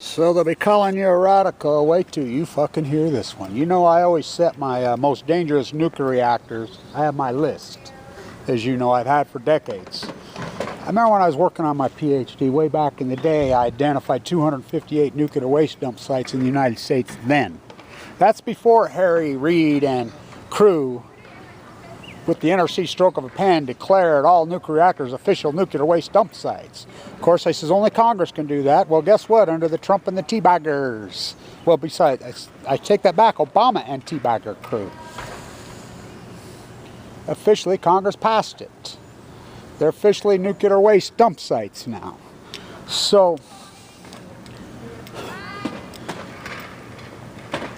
So they'll be calling you a radical. Wait till you fucking hear this one. You know I always set my most dangerous nuclear reactors. I have my list, as you know I've had for decades. I remember when I was working on my PhD way back in the day, I identified 258 nuclear waste dump sites in the United States then. That's before Harry Reid and crew, with the NRC stroke of a pen, declared all nuclear reactors official nuclear waste dump sites. Of course, I says only Congress can do that. Well, guess what? Under the Trump and the teabaggers. Well, besides, I take that back, Obama and teabagger crew. Officially, Congress passed it. They're officially nuclear waste dump sites now. So,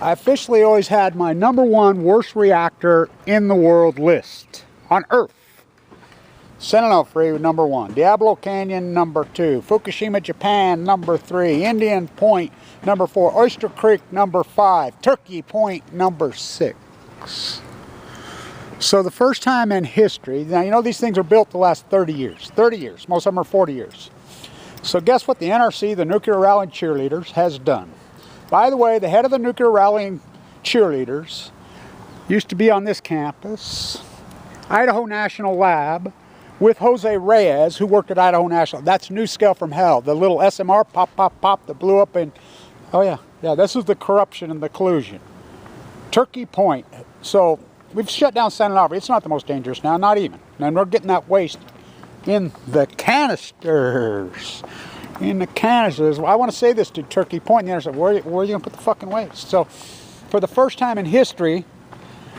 I officially always had my #1 worst reactor in the world list on Earth. Sentinel Free, #1. Diablo Canyon, #2. Fukushima, Japan, #3. Indian Point, #4. Oyster Creek, #5. Turkey Point, #6. So the first time in history, now you know these things are built the last 30 years. 30 years, most of them are 40 years. So guess what the NRC, the Nuclear Rallying Cheerleaders, has done? By the way, the head of the Nuclear Rallying Cheerleaders used to be on this campus, Idaho National Lab, with Jose Reyes, who worked at Idaho National. That's New Scale from Hell, the little SMR pop, pop, pop that blew up in, oh yeah, this is the corruption and the collusion. Turkey Point. So we've shut down Santa Barbara. It's not the most dangerous now, not even. And we're getting that waste in the canisters. In the canisters. Well, I want to say this to Turkey Point. And the where are you going to put the fucking waste? So for the first time in history,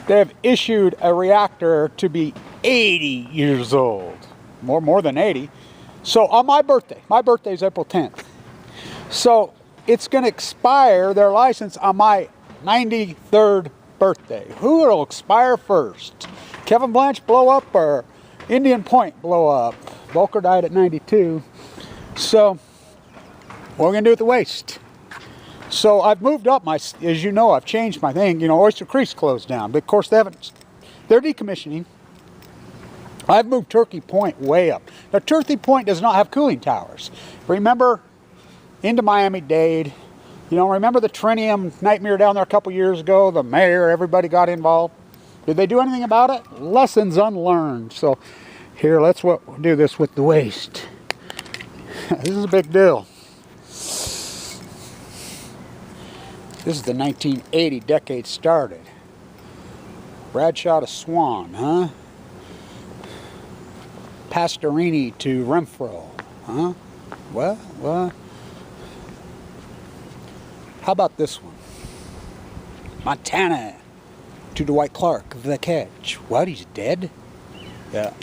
they have issued a reactor to be 80 years old. More than 80. So on my birthday is April 10th. So it's going to expire, their license, on my 93rd birthday. Who will expire first? Kevin Blanche blow up or Indian Point blow up? Volker died at 92. So what are we going to do with the waste? So I've moved up my, as you know, I've changed my thing. You know, Oyster Creek's closed down. But of course they're decommissioning. I've moved Turkey Point way up. Now Turkey Point does not have cooling towers. Remember into Miami-Dade, you know, remember the tritium nightmare down there a couple years ago? The mayor, everybody got involved. Did they do anything about it? Lessons unlearned. So here, let's do this with the waste. This is a big deal. This is the 1980 decade started. Bradshaw to Swan, huh? Pastorini to Renfro, huh? What? How about this one? Montana to Dwight Clark, the catch. What, he's dead? Yeah.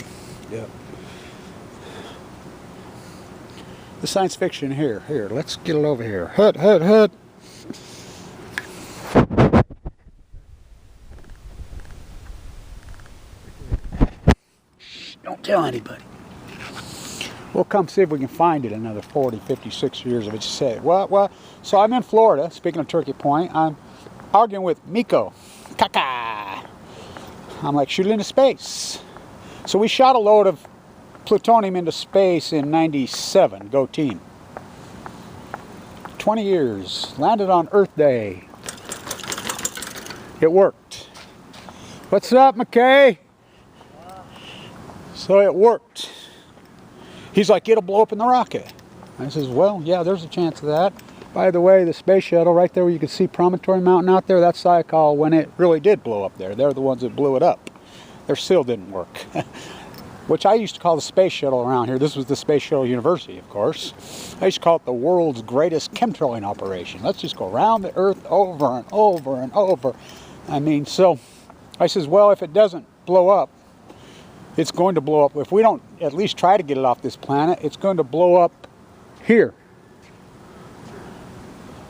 The science fiction here, let's get it over here. Hut. Shh, don't tell anybody. We'll come see if we can find it another 40, 50, 60 years of it. Just say, well, so I'm in Florida, speaking of Turkey Point. I'm arguing with Miko. Kaka. I'm like, shoot it into space. So we shot a load of plutonium into space in '97. Go team. 20 years. Landed on Earth Day. It worked. What's up, McKay? So it worked. He's like, it'll blow up in the rocket. I says, well, yeah, there's a chance of that. By the way, the space shuttle right there where you can see Promontory Mountain out there, that's Syakal when it really did blow up there. They're the ones that blew it up. Their seal didn't work. Which I used to call the space shuttle around here. This was the Space Shuttle University, of course. I used to call it the world's greatest chemtrailing operation. Let's just go around the Earth over and over and over. I mean, so I says, well, if it doesn't blow up, it's going to blow up. If we don't at least try to get it off this planet, it's going to blow up here.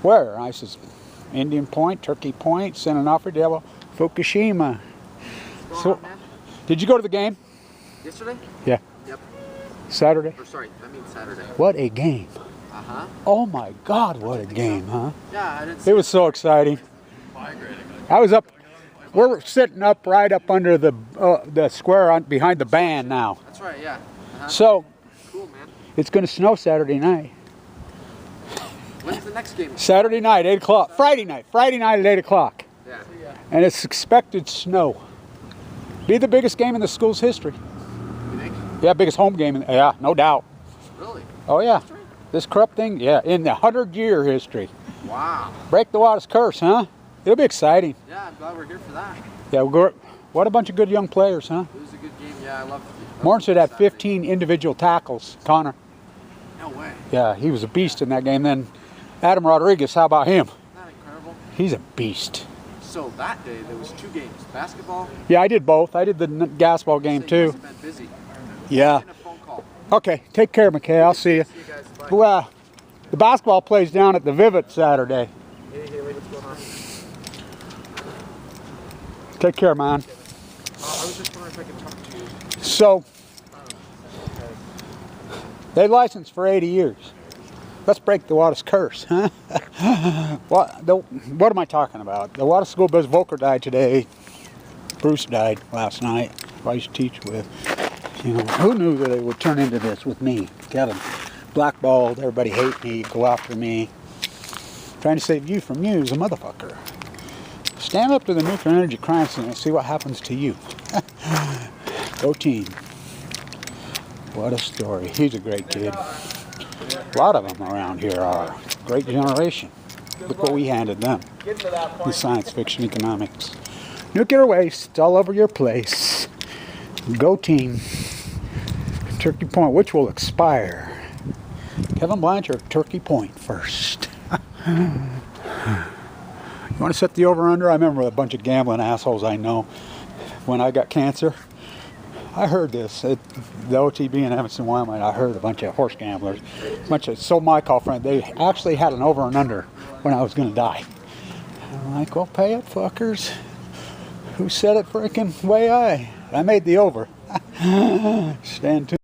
Where? I says, Indian Point, Turkey Point, San Onofre, Diablo, Fukushima. So, did you go to the game? Yesterday? Yeah. Yep. Saturday? Or sorry, I mean Saturday. What a game. Uh-huh. Oh my God, what a game, huh? Yeah, I didn't see it was so exciting. I was up, we're sitting up right up under the square behind the band now. That's right, yeah. So, cool, man. it's going to snow Saturday night. When's the next game? Saturday night, 8 o'clock. Friday night at 8 o'clock. Yeah. And it's expected snow. Be the biggest game in the school's history. You think? Yeah, biggest home game. Yeah, no doubt. Really? Oh, yeah. This corrupt thing, yeah, in the 100-year history. Wow. Break the water's curse, huh? It'll be exciting. Yeah, I'm glad we're here for that. Yeah, what a bunch of good young players, huh? It was a good game. Yeah, I loved it. Morton should have 15 individual tackles, Connor. No way. Yeah, he was a beast in that game. Then Adam Rodriguez, how about him? Isn't that incredible? He's a beast. So that day there was 2 games, basketball. Yeah, I did both. I did the basketball game So you too. guys have been busy. Yeah. Getting a phone call. Okay, take care, McKay. I'll see you. See you guys. Bye. Well, the basketball plays down at the Vivet Saturday. Hey, Haley, what's going on? Take care, man. I was just wondering if I could talk to you. So, they licensed for 80 years. Let's break the Wattis curse, huh? What am I talking about? The Wattis School Bus Volker died today. Bruce died last night, who I used to teach with. You know, who knew that it would turn into this with me? Kevin, blackballed, everybody hate me, go after me. Trying to save you from you as a motherfucker. Stand up to the nuclear energy crime scene and see what happens to you. Go team. What a story. He's a great kid. A lot of them around here are. Great generation. Look what we handed them. In science fiction economics. Nuclear waste all over your place. Go team. Turkey Point, which will expire. Kevin Blanchard, Turkey Point first. You want to set the over-under? I remember a bunch of gambling assholes I know. When I got cancer, I heard this at the OTB in Evanston, Wyoming. I heard a bunch of horse gamblers, so my call friend, they actually had an over and under when I was going to die. I'm like, well, pay up, fuckers. Who said it freaking way I made the over. Stand tuned.